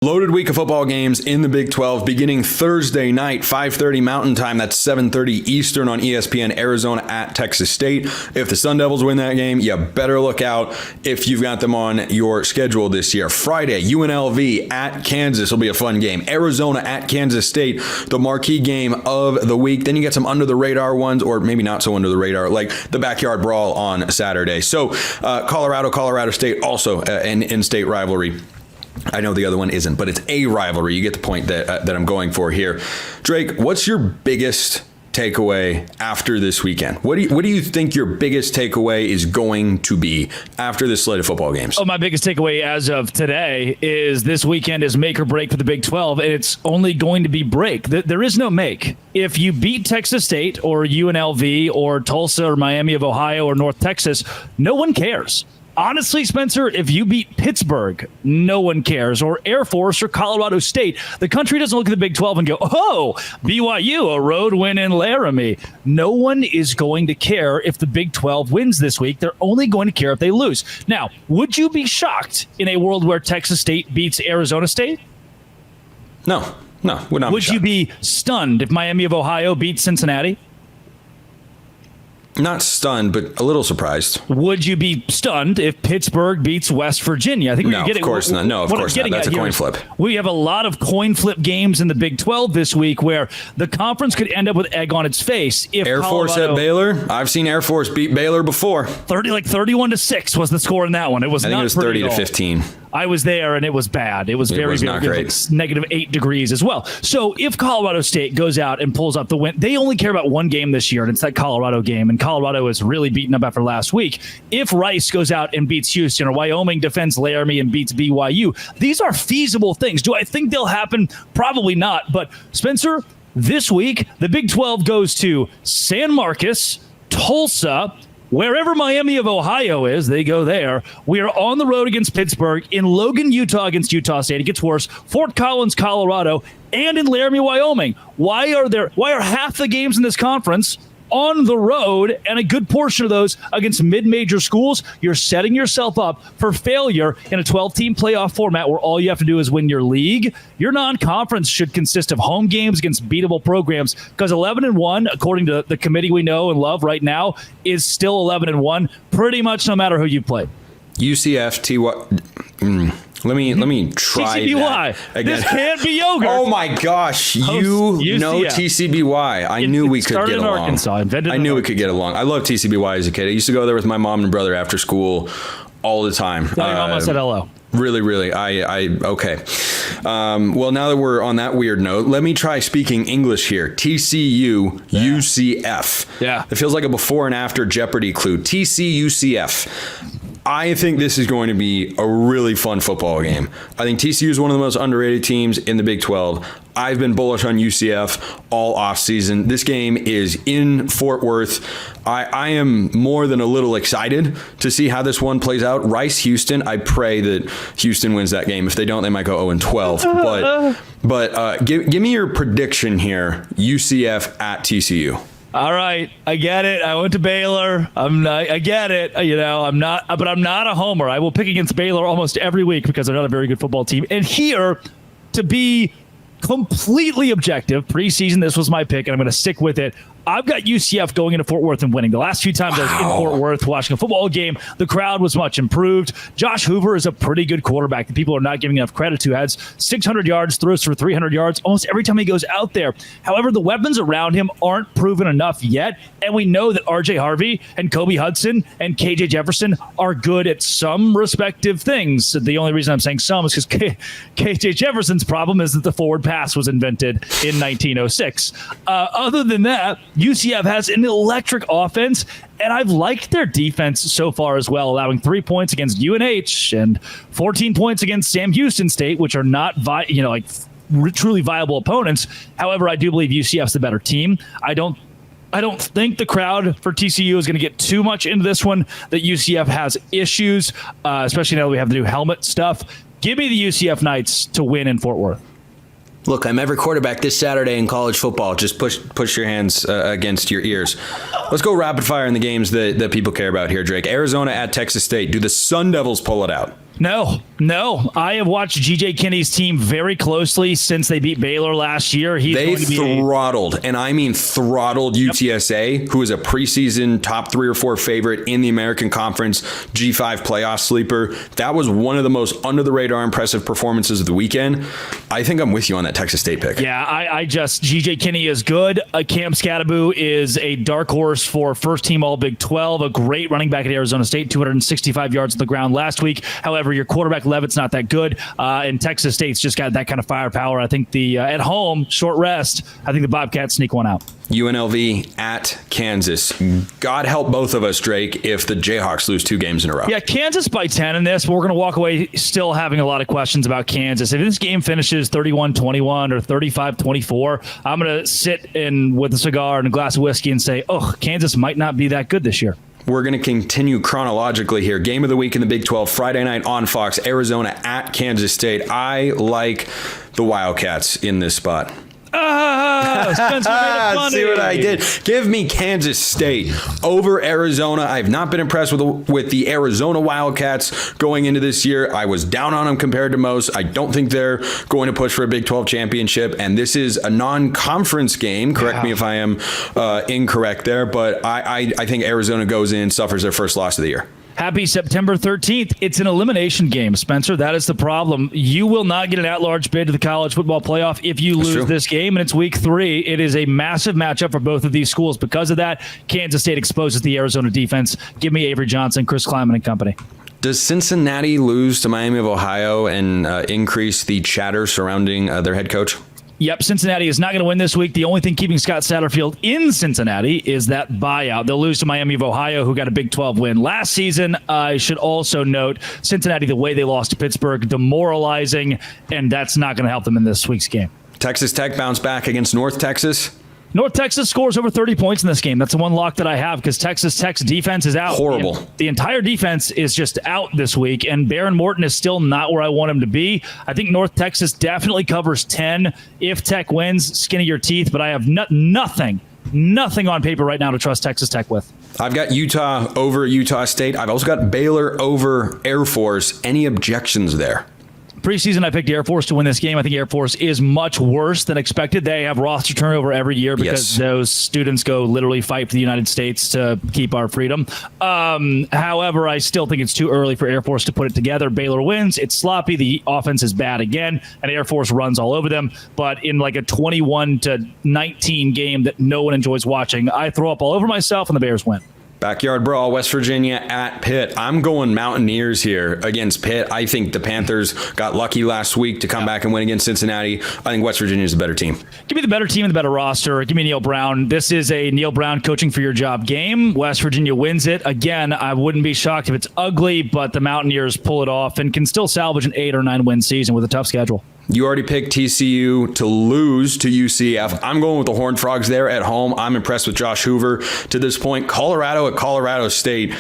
Loaded week of football games in the Big 12 beginning Thursday night, 5:30 Mountain Time. That's 7:30 Eastern on ESPN. Arizona at Texas State. If the Sun Devils win that game, you better look out if you've got them on your schedule this year. Friday, UNLV at Kansas will be a fun game. Arizona at Kansas State, the marquee game of the week. Then you get some under-the-radar ones, or maybe not so under-the-radar, like the Backyard Brawl on Saturday. So Colorado State, also an in-state rivalry. I know the other one isn't, but it's a rivalry. You get the point that I'm going for here. Drake, what's your biggest takeaway after this weekend? What do you think your biggest takeaway is going to be after this slate of football games? Oh, my biggest takeaway as of today is this weekend is make or break for the Big 12, and it's only going to be break. There is no make. If you beat Texas State or UNLV or Tulsa or Miami of Ohio or North Texas, no one cares. Honestly, Spencer, if you beat Pittsburgh, no one cares. Or Air Force or Colorado State, the country doesn't look at the Big 12 and go, oh, BYU, a road win in Laramie. No one is going to care if the Big 12 wins this week. They're only going to care if they lose. Now, would you be shocked in a world where Texas State beats Arizona State? No, would not. Would you be stunned if Miami of Ohio beats Cincinnati? Not stunned, but a little surprised. Would you be stunned if Pittsburgh beats West Virginia? I think no, of course not. No, of course not. That's a coin flip. We have a lot of coin flip games in the Big 12 this week where the conference could end up with egg on its face. If Air Force at Baylor, I've seen Air Force beat Baylor before. 31-6 was the score in that one. It was I think it was 30-15. I was there, and it was bad. It was very not great. -8 degrees as well. So if Colorado State goes out and pulls up the win, they only care about one game this year, and it's that Colorado game, and Colorado is really beaten up after last week. If Rice goes out and beats Houston, or Wyoming defends Laramie and beats BYU, these are feasible things. Do I think they'll happen? Probably not. But, Spencer, this week, the Big 12 goes to San Marcos, Tulsa, wherever Miami of Ohio is, they go there. We are on the road against Pittsburgh, in Logan, Utah against Utah State. It gets worse. Fort Collins, Colorado, and in Laramie, Wyoming. Why are half the games in this conference on the road, and a good portion of those against mid-major schools? You're setting yourself up for failure in a 12-team playoff format where all you have to do is win your league. Your non-conference should consist of home games against beatable programs, because 11-1, according to the committee we know and love right now, is still 11-1 pretty much no matter who you play. UCF, Let me try TCBY. that again. This can't be yogurt. Oh my gosh, you know TCBY. I knew we could get along. Arkansas, I knew we could get along. I love TCBY as a kid. I used to go there with my mom and brother after school all the time. Tell your mom I said hello. Really. Okay. Well, now that we're on that weird note, let me try speaking English here. TCU, UCF. Yeah. It feels like a before and after Jeopardy clue. TCUCF. I think this is going to be a really fun football game. I think TCU is one of the most underrated teams in the Big 12. I've been bullish on UCF all offseason. This game is in Fort Worth. I am more than a little excited to see how this one plays out. Rice-Houston, I pray that Houston wins that game. If they don't, they might go 0-12. But give me your prediction here, UCF at TCU. All right, I get it. I went to Baylor. I get it. I'm not a homer. I will pick against Baylor almost every week because they're not a very good football team. And here, to be completely objective, preseason, this was my pick, and I'm going to stick with it. I've got UCF going into Fort Worth and winning. The last few times I was in Fort Worth watching a football game, the crowd was much improved. Josh Hoover is a pretty good quarterback that people are not giving enough credit to. Has 600 yards, throws for 300 yards almost every time he goes out there. However, the weapons around him aren't proven enough yet, and we know that R.J. Harvey and Kobe Hudson and K.J. Jefferson are good at some respective things. The only reason I'm saying some is because K.J. Jefferson's problem is that the forward pass was invented in 1906. Other than that, UCF has an electric offense, and I've liked their defense so far as well, allowing 3 points against UNH and 14 points against Sam Houston State, which are not truly viable opponents. However, I do believe UCF's the better team. I don't think the crowd for TCU is going to get too much into this one, that UCF has issues, especially now that we have the new helmet stuff. Give me the UCF Knights to win in Fort Worth. Look, I'm every quarterback this Saturday in college football. Just push your hands against your ears. Let's go rapid fire in the games that people care about here, Drake. Arizona at Texas State. Do the Sun Devils pull it out? No. I have watched G.J. Kinney's team very closely since they beat Baylor last year. They throttled, and I mean throttled UTSA, who is a preseason top 3 or 4 favorite in the American Conference, G5 playoff sleeper. That was one of the most under-the-radar impressive performances of the weekend. I think I'm with you on that Texas State pick. Yeah, I just, G.J. Kinney is good. Cam Scatteraboo is a dark horse for first-team All-Big 12, a great running back at Arizona State, 265 yards on the ground last week. However, your quarterback Levitt's not that good, and Texas State's just got that kind of firepower. I think the at home, short rest, I think the Bobcats sneak one out. UNLV at Kansas. God help both of us, Drake, if the Jayhawks lose 2 games in a row. Yeah, Kansas by 10 in this, but we're going to walk away still having a lot of questions about Kansas. If this game finishes 31-21 or 35-24, I'm going to sit in with a cigar and a glass of whiskey and say, Kansas might not be that good this year. We're going to continue chronologically here. Game of the week in the Big 12, Friday night on Fox, Arizona at Kansas State. I like the Wildcats in this spot. Spencer made it funny. See what I did? Give me Kansas State over Arizona. I have not been impressed with the Arizona Wildcats going into this year. I was down on them compared to most. I don't think they're going to push for a Big 12 championship, and this is a non-conference game. Correct me if I am incorrect there, but I think Arizona goes in, suffers their first loss of the year. Happy September 13th. It's an elimination game, Spencer. That is the problem. You will not get an at-large bid to the college football playoff if you lose this game, and it's week 3. It is a massive matchup for both of these schools. Because of that, Kansas State exposes the Arizona defense. Give me Avery Johnson, Chris Kleiman and company. Does Cincinnati lose to Miami of Ohio and increase the chatter surrounding their head coach? Yep, Cincinnati is not going to win this week. The only thing keeping Scott Satterfield in Cincinnati is that buyout. They'll lose to Miami of Ohio, who got a Big 12 win last season. I should also note Cincinnati, the way they lost to Pittsburgh, demoralizing, and that's not going to help them in this week's game. Texas Tech bounced back against North Texas. North Texas scores over 30 points in this game. That's the one lock that I have because Texas Tech's defense is out. Horrible. The entire defense is just out this week, and Baron Morton is still not where I want him to be. I think North Texas definitely covers 10 if Tech wins. Skin of your teeth, but I have nothing on paper right now to trust Texas Tech with. I've got Utah over Utah State. I've also got Baylor over Air Force. Any objections there? Preseason, I picked Air Force to win this game. I think Air Force is much worse than expected. They have roster turnover every year because those students go literally fight for the United States to keep our freedom. However, I still think it's too early for Air Force to put it together. Baylor wins. It's sloppy. The offense is bad again, and Air Force runs all over them. But in like a 21-19 game that no one enjoys watching, I throw up all over myself, and the Bears win. Backyard brawl, West Virginia at Pitt. I'm going Mountaineers here against Pitt. I think the Panthers got lucky last week to come back and win against Cincinnati. I think West Virginia is a better team. Give me the better team and the better roster. Give me Neil Brown. This is a Neil Brown coaching for your job game. West Virginia wins it. Again, I wouldn't be shocked if it's ugly, but the Mountaineers pull it off and can still salvage an 8 or 9 win season with a tough schedule. You already picked TCU to lose to UCF. I'm going with the Horned Frogs there at home. I'm impressed with Josh Hoover to this point. Colorado at Colorado State.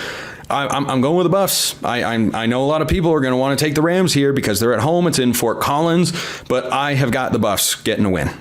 I'm going with the Buffs. I know a lot of people are going to want to take the Rams here because they're at home. It's in Fort Collins, but I have got the Buffs getting a win.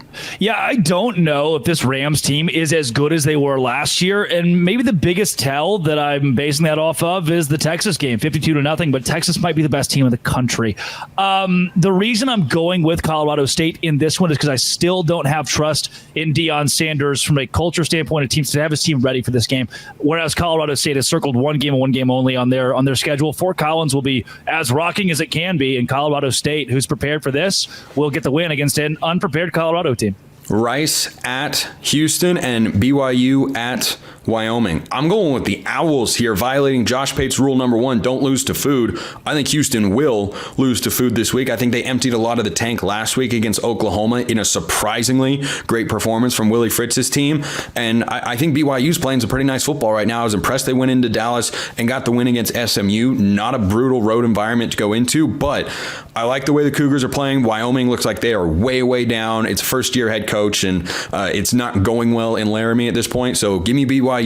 Yeah, I don't know if this Rams team is as good as they were last year, and maybe the biggest tell that I'm basing that off of is the Texas game, 52-0, but Texas might be the best team in the country. The reason I'm going with Colorado State in this one is because I still don't have trust in Deion Sanders from a culture standpoint, a team to have his team ready for this game, whereas Colorado State has circled one game and one game only on their schedule. Fort Collins will be as rocking as it can be, and Colorado State, who's prepared for this, will get the win against an unprepared Colorado team. Rice at Houston and BYU at Wyoming. I'm going with the Owls here, violating Josh Pate's rule number 1, don't lose to food. I think Houston will lose to food this week. I think they emptied a lot of the tank last week against Oklahoma in a surprisingly great performance from Willie Fritz's team. And I think BYU's playing some pretty nice football right now. I was impressed they went into Dallas and got the win against SMU. Not a brutal road environment to go into, but I like the way the Cougars are playing. Wyoming looks like they are way, way down. It's a first-year head coach, and it's not going well in Laramie at this point. So give me BYU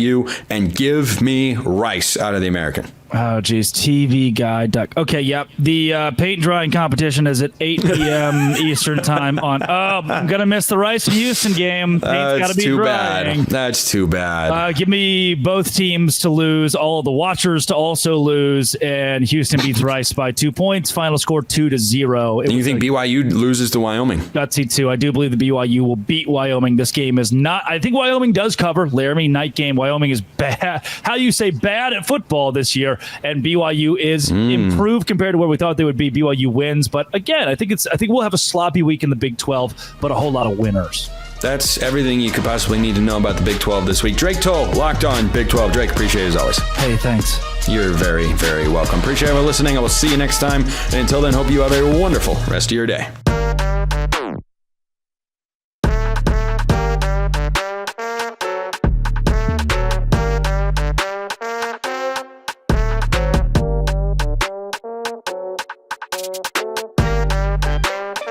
and give me Rice out of the American. Oh, geez. TV guide. Okay, yep. The paint drying competition is at 8 p.m. Eastern time on. Oh, I'm going to miss the Rice and Houston game. Paint's got to be drying. That's too bad. Give me both teams to lose, all of the watchers to also lose, and Houston beats Rice by 2 points. Final score 2-0. You think BYU loses to Wyoming? Gutsy too. I do believe the BYU will beat Wyoming. This game is not. I think Wyoming does cover. Laramie night game. Wyoming is bad. How you say bad at football this year, and BYU is improved compared to where we thought they would be. BYU wins, but again, I think we'll have a sloppy week in the Big 12, but a whole lot of winners. That's everything you could possibly need to know about the Big 12 this week. Drake Toll, Locked On Big 12. Drake, appreciate it as always. Hey, thanks. You're very, very welcome. Appreciate everyone listening. I will see you next time. And until then, hope you have a wonderful rest of your day.